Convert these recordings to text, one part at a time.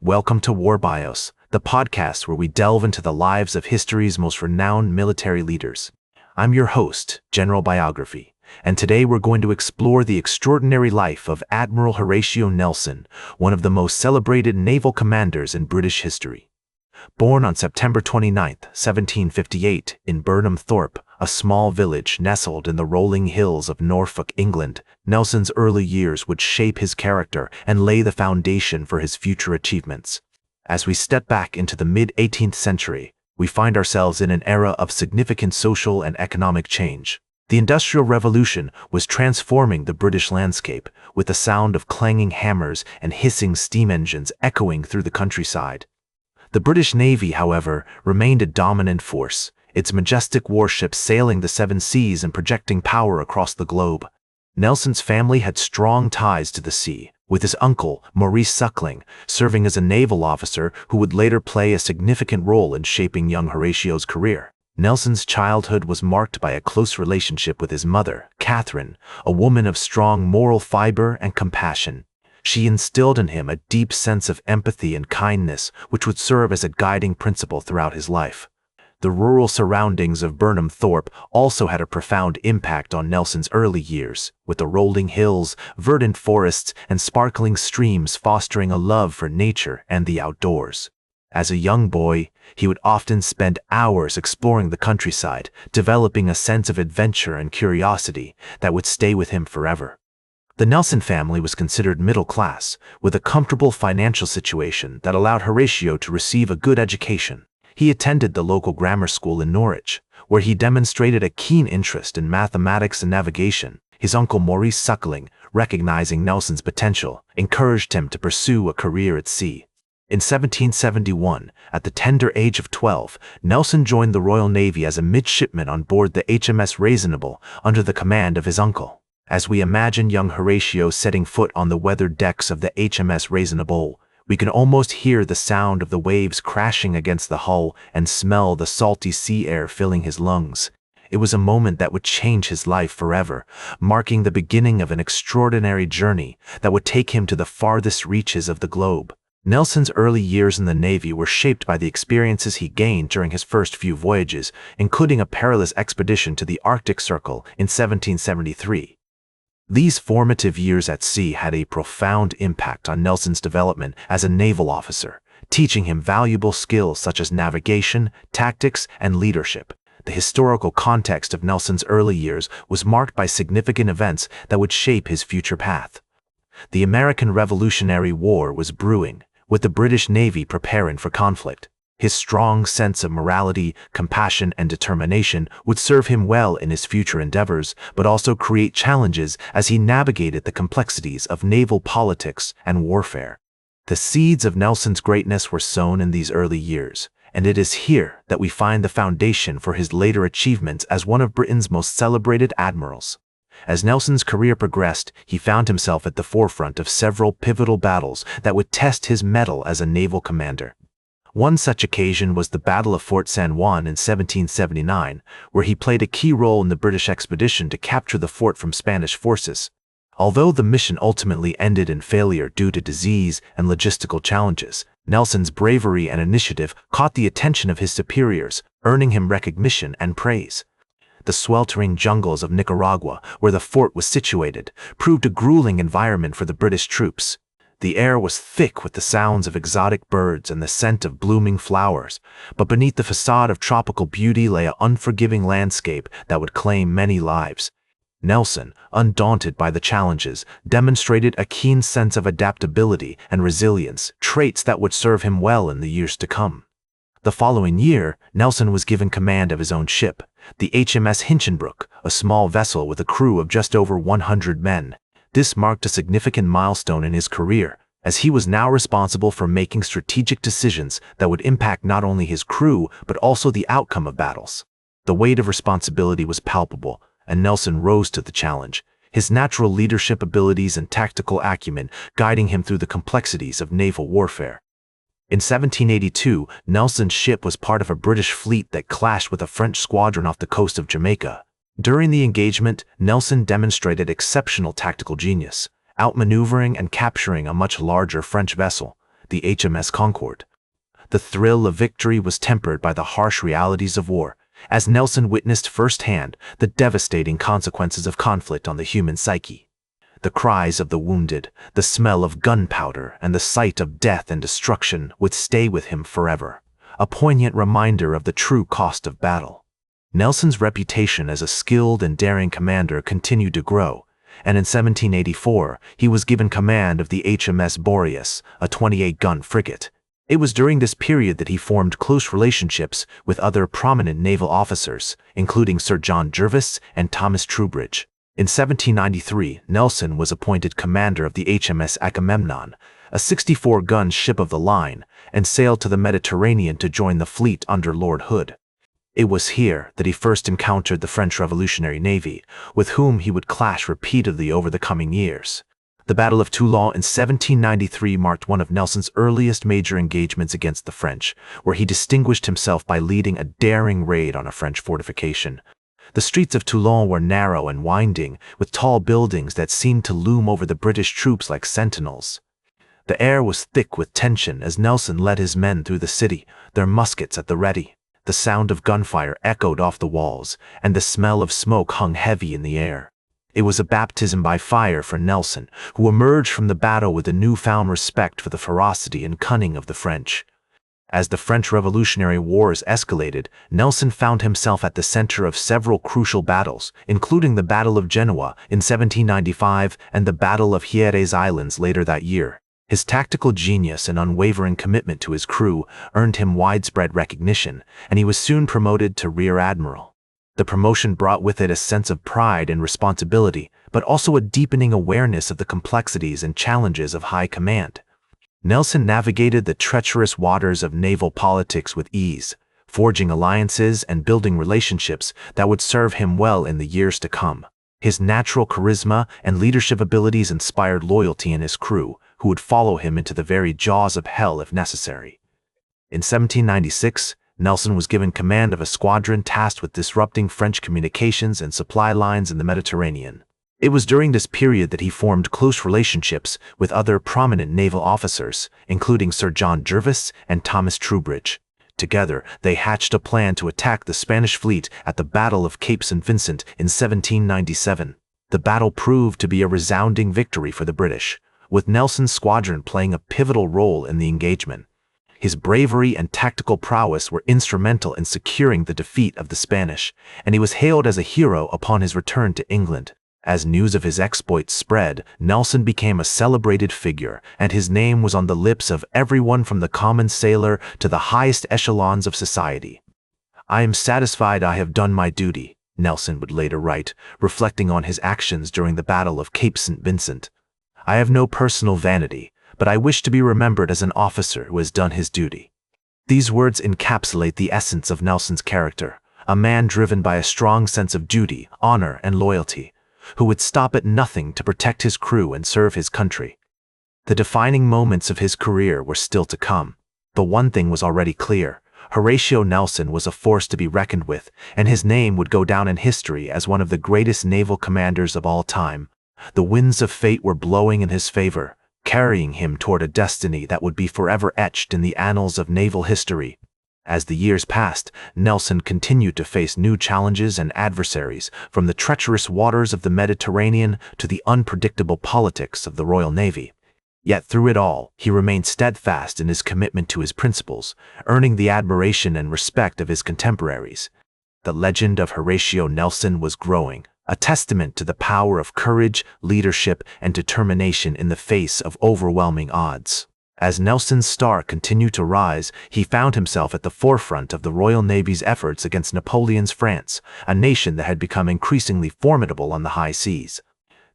Welcome to WarBios, the podcast where we delve into the lives of history's most renowned military leaders. I'm your host, General Biography, and today we're going to explore the extraordinary life of Admiral Horatio Nelson, one of the most celebrated naval commanders in British history. Born on September 29, 1758, in Burnham Thorpe, a small village nestled in the rolling hills of Norfolk, England, Nelson's early years would shape his character and lay the foundation for his future achievements. As we step back into the mid-18th century, we find ourselves in an era of significant social and economic change. The Industrial Revolution was transforming the British landscape, with the sound of clanging hammers and hissing steam engines echoing through the countryside. The British Navy, however, remained a dominant force, its majestic warships sailing the seven seas and projecting power across the globe. Nelson's family had strong ties to the sea, with his uncle, Maurice Suckling, serving as a naval officer who would later play a significant role in shaping young Horatio's career. Nelson's childhood was marked by a close relationship with his mother, Catherine, a woman of strong moral fiber and compassion. She instilled in him a deep sense of empathy and kindness, which would serve as a guiding principle throughout his life. The rural surroundings of Burnham Thorpe also had a profound impact on Nelson's early years, with the rolling hills, verdant forests, and sparkling streams fostering a love for nature and the outdoors. As a young boy, he would often spend hours exploring the countryside, developing a sense of adventure and curiosity that would stay with him forever. The Nelson family was considered middle class, with a comfortable financial situation that allowed Horatio to receive a good education. He attended the local grammar school in Norwich, where he demonstrated a keen interest in mathematics and navigation. His uncle Maurice Suckling, recognizing Nelson's potential, encouraged him to pursue a career at sea. In 1771, at the tender age of 12, Nelson joined the Royal Navy as a midshipman on board the HMS Reasonable under the command of his uncle. As we imagine young Horatio setting foot on the weathered decks of the HMS Reasonable, we can almost hear the sound of the waves crashing against the hull and smell the salty sea air filling his lungs. It was a moment that would change his life forever, marking the beginning of an extraordinary journey that would take him to the farthest reaches of the globe. Nelson's early years in the Navy were shaped by the experiences he gained during his first few voyages, including a perilous expedition to the Arctic Circle in 1773. These formative years at sea had a profound impact on Nelson's development as a naval officer, teaching him valuable skills such as navigation, tactics, and leadership. The historical context of Nelson's early years was marked by significant events that would shape his future path. The American Revolutionary War was brewing, with the British Navy preparing for conflict. His strong sense of morality, compassion, and determination would serve him well in his future endeavors, but also create challenges as he navigated the complexities of naval politics and warfare. The seeds of Nelson's greatness were sown in these early years, and it is here that we find the foundation for his later achievements as one of Britain's most celebrated admirals. As Nelson's career progressed, he found himself at the forefront of several pivotal battles that would test his mettle as a naval commander. One such occasion was the Battle of Fort San Juan in 1779, where he played a key role in the British expedition to capture the fort from Spanish forces. Although the mission ultimately ended in failure due to disease and logistical challenges, Nelson's bravery and initiative caught the attention of his superiors, earning him recognition and praise. The sweltering jungles of Nicaragua, where the fort was situated, proved a grueling environment for the British troops. The air was thick with the sounds of exotic birds and the scent of blooming flowers, but beneath the facade of tropical beauty lay an unforgiving landscape that would claim many lives. Nelson, undaunted by the challenges, demonstrated a keen sense of adaptability and resilience, traits that would serve him well in the years to come. The following year, Nelson was given command of his own ship, the HMS Hinchinbrook, a small vessel with a crew of just over 100 men. This marked a significant milestone in his career, as he was now responsible for making strategic decisions that would impact not only his crew but also the outcome of battles. The weight of responsibility was palpable, and Nelson rose to the challenge, his natural leadership abilities and tactical acumen guiding him through the complexities of naval warfare. In 1782, Nelson's ship was part of a British fleet that clashed with a French squadron off the coast of Jamaica. During the engagement, Nelson demonstrated exceptional tactical genius, outmaneuvering and capturing a much larger French vessel. the HMS Concord. The thrill of victory was tempered by the harsh realities of war, as Nelson witnessed firsthand the devastating consequences of conflict on the human psyche. The cries of the wounded, the smell of gunpowder, and the sight of death and destruction would stay with him forever, a poignant reminder of the true cost of battle. Nelson's reputation as a skilled and daring commander continued to grow, and in 1784 he was given command of the HMS Boreas, a 28-gun frigate. It was during this period that he formed close relationships with other prominent naval officers, including Sir John Jervis and Thomas Trowbridge. In 1793, Nelson was appointed commander of the HMS Agamemnon, a 64-gun ship of the line, and sailed to the Mediterranean to join the fleet under Lord Hood. It was here that he first encountered the French Revolutionary Navy, with whom he would clash repeatedly over the coming years. The Battle of Toulon in 1793 marked one of Nelson's earliest major engagements against the French, where he distinguished himself by leading a daring raid on a French fortification. The streets of Toulon were narrow and winding, with tall buildings that seemed to loom over the British troops like sentinels. The air was thick with tension as Nelson led his men through the city, their muskets at the ready. The sound of gunfire echoed off the walls, and the smell of smoke hung heavy in the air. It was a baptism by fire for Nelson, who emerged from the battle with a newfound respect for the ferocity and cunning of the French. As the French Revolutionary Wars escalated, Nelson found himself at the center of several crucial battles, including the Battle of Genoa in 1795 and the Battle of Hieres Islands later that year. His tactical genius and unwavering commitment to his crew earned him widespread recognition, and he was soon promoted to Rear Admiral. The promotion brought with it a sense of pride and responsibility, but also a deepening awareness of the complexities and challenges of high command. Nelson navigated the treacherous waters of naval politics with ease, forging alliances and building relationships that would serve him well in the years to come. His natural charisma and leadership abilities inspired loyalty in his crew, who would follow him into the very jaws of hell if necessary. In 1796, Nelson was given command of a squadron tasked with disrupting French communications and supply lines in the Mediterranean. It was during this period that he formed close relationships with other prominent naval officers, including Sir John Jervis and Thomas Trowbridge. Together, they hatched a plan to attack the Spanish fleet at the Battle of Cape St. Vincent in 1797. The battle proved to be a resounding victory for the British, with Nelson's squadron playing a pivotal role in the engagement. His bravery and tactical prowess were instrumental in securing the defeat of the Spanish, and he was hailed as a hero upon his return to England. As news of his exploits spread, Nelson became a celebrated figure, and his name was on the lips of everyone from the common sailor to the highest echelons of society. "I am satisfied I have done my duty," Nelson would later write, reflecting on his actions during the Battle of Cape St. Vincent. "I have no personal vanity, but I wish to be remembered as an officer who has done his duty." These words encapsulate the essence of Nelson's character, a man driven by a strong sense of duty, honor, and loyalty, who would stop at nothing to protect his crew and serve his country. The defining moments of his career were still to come, but one thing was already clear: Horatio Nelson was a force to be reckoned with, and his name would go down in history as one of the greatest naval commanders of all time. The winds of fate were blowing in his favor, carrying him toward a destiny that would be forever etched in the annals of naval history. As the years passed, Nelson continued to face new challenges and adversaries, from the treacherous waters of the Mediterranean to the unpredictable politics of the Royal Navy. Yet through it all, he remained steadfast in his commitment to his principles, earning the admiration and respect of his contemporaries. The legend of Horatio Nelson was growing, a testament to the power of courage, leadership, and determination in the face of overwhelming odds. As Nelson's star continued to rise, he found himself at the forefront of the Royal Navy's efforts against Napoleon's France, a nation that had become increasingly formidable on the high seas.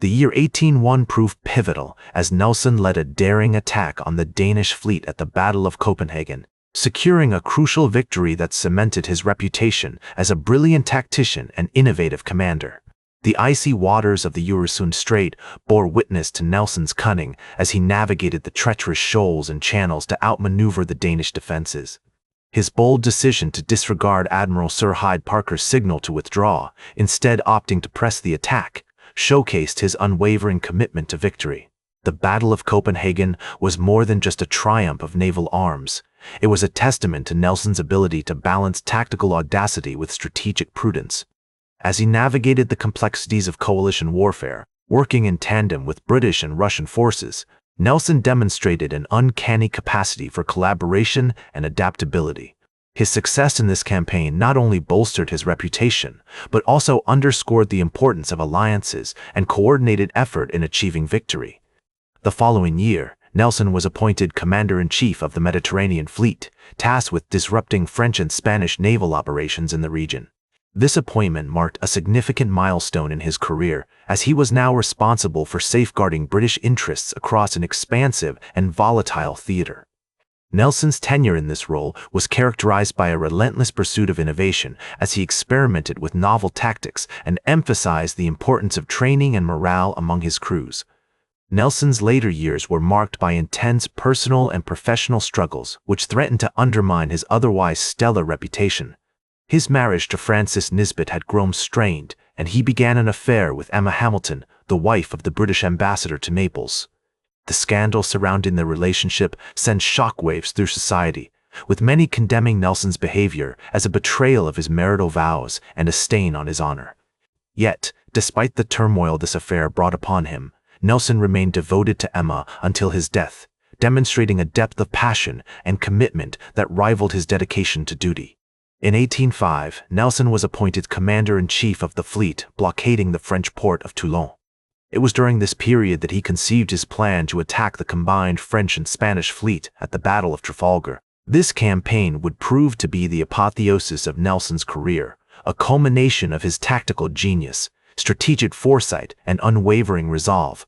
The year 1801 proved pivotal as Nelson led a daring attack on the Danish fleet at the Battle of Copenhagen, securing a crucial victory that cemented his reputation as a brilliant tactician and innovative commander. The icy waters of the Øresund Strait bore witness to Nelson's cunning as he navigated the treacherous shoals and channels to outmaneuver the Danish defenses. His bold decision to disregard Admiral Sir Hyde Parker's signal to withdraw, instead opting to press the attack, showcased his unwavering commitment to victory. The Battle of Copenhagen was more than just a triumph of naval arms. It was a testament to Nelson's ability to balance tactical audacity with strategic prudence. As he navigated the complexities of coalition warfare, working in tandem with British and Russian forces, Nelson demonstrated an uncanny capacity for collaboration and adaptability. His success in this campaign not only bolstered his reputation, but also underscored the importance of alliances and coordinated effort in achieving victory. The following year, Nelson was appointed Commander-in-Chief of the Mediterranean Fleet, tasked with disrupting French and Spanish naval operations in the region. This appointment marked a significant milestone in his career, as he was now responsible for safeguarding British interests across an expansive and volatile theater. Nelson's tenure in this role was characterized by a relentless pursuit of innovation as he experimented with novel tactics and emphasized the importance of training and morale among his crews. Nelson's later years were marked by intense personal and professional struggles, which threatened to undermine his otherwise stellar reputation. His marriage to Frances Nisbet had grown strained, and he began an affair with Emma Hamilton, the wife of the British ambassador to Naples. The scandal surrounding the relationship sent shockwaves through society, with many condemning Nelson's behavior as a betrayal of his marital vows and a stain on his honor. Yet, despite the turmoil this affair brought upon him, Nelson remained devoted to Emma until his death, demonstrating a depth of passion and commitment that rivaled his dedication to duty. In 1805, Nelson was appointed Commander-in-Chief of the fleet blockading the French port of Toulon. It was during this period that he conceived his plan to attack the combined French and Spanish fleet at the Battle of Trafalgar. This campaign would prove to be the apotheosis of Nelson's career, a culmination of his tactical genius, strategic foresight, and unwavering resolve.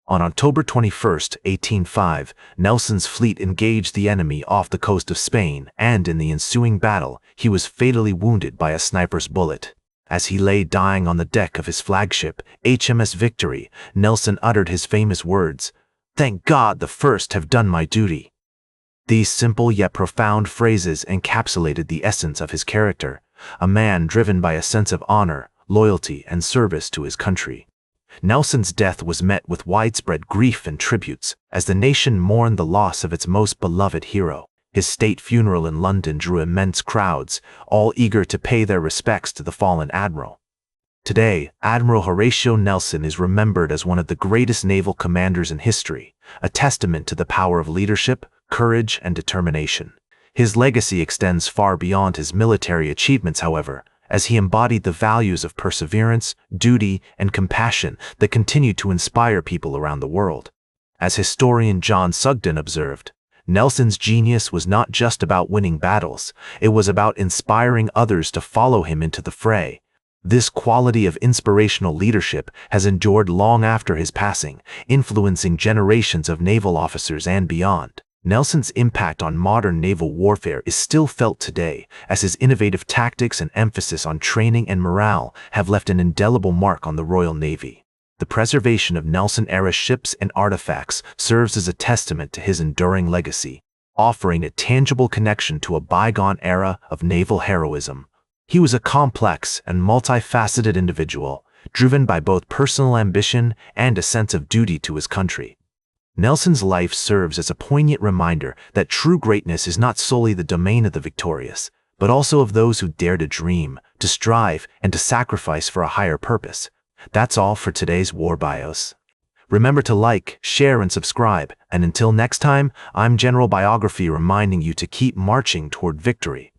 On October 21, 1805, Nelson's fleet engaged the enemy off the coast of Spain, and in the ensuing battle, he was fatally wounded by a sniper's bullet. As he lay dying on the deck of his flagship, HMS Victory, Nelson uttered his famous words, "Thank God the first have done my duty." These simple yet profound phrases encapsulated the essence of his character, a man driven by a sense of honor, loyalty, and service to his country. Nelson's death was met with widespread grief and tributes, as the nation mourned the loss of its most beloved hero. His state funeral in London drew immense crowds, all eager to pay their respects to the fallen admiral. Today, Admiral Horatio Nelson is remembered as one of the greatest naval commanders in history, a testament to the power of leadership, courage, and determination. His legacy extends far beyond his military achievements, however, as he embodied the values of perseverance, duty, and compassion that continue to inspire people around the world. As historian John Sugden observed, Nelson's genius was not just about winning battles, it was about inspiring others to follow him into the fray. This quality of inspirational leadership has endured long after his passing, influencing generations of naval officers and beyond. Nelson's impact on modern naval warfare is still felt today, as his innovative tactics and emphasis on training and morale have left an indelible mark on the Royal Navy. The preservation of Nelson-era ships and artifacts serves as a testament to his enduring legacy, offering a tangible connection to a bygone era of naval heroism. He was a complex and multifaceted individual, driven by both personal ambition and a sense of duty to his country. Nelson's life serves as a poignant reminder that true greatness is not solely the domain of the victorious, but also of those who dare to dream, to strive, and to sacrifice for a higher purpose. That's all for today's WarBios. Remember to like, share, and subscribe, and until next time, I'm General Biography reminding you to keep marching toward victory.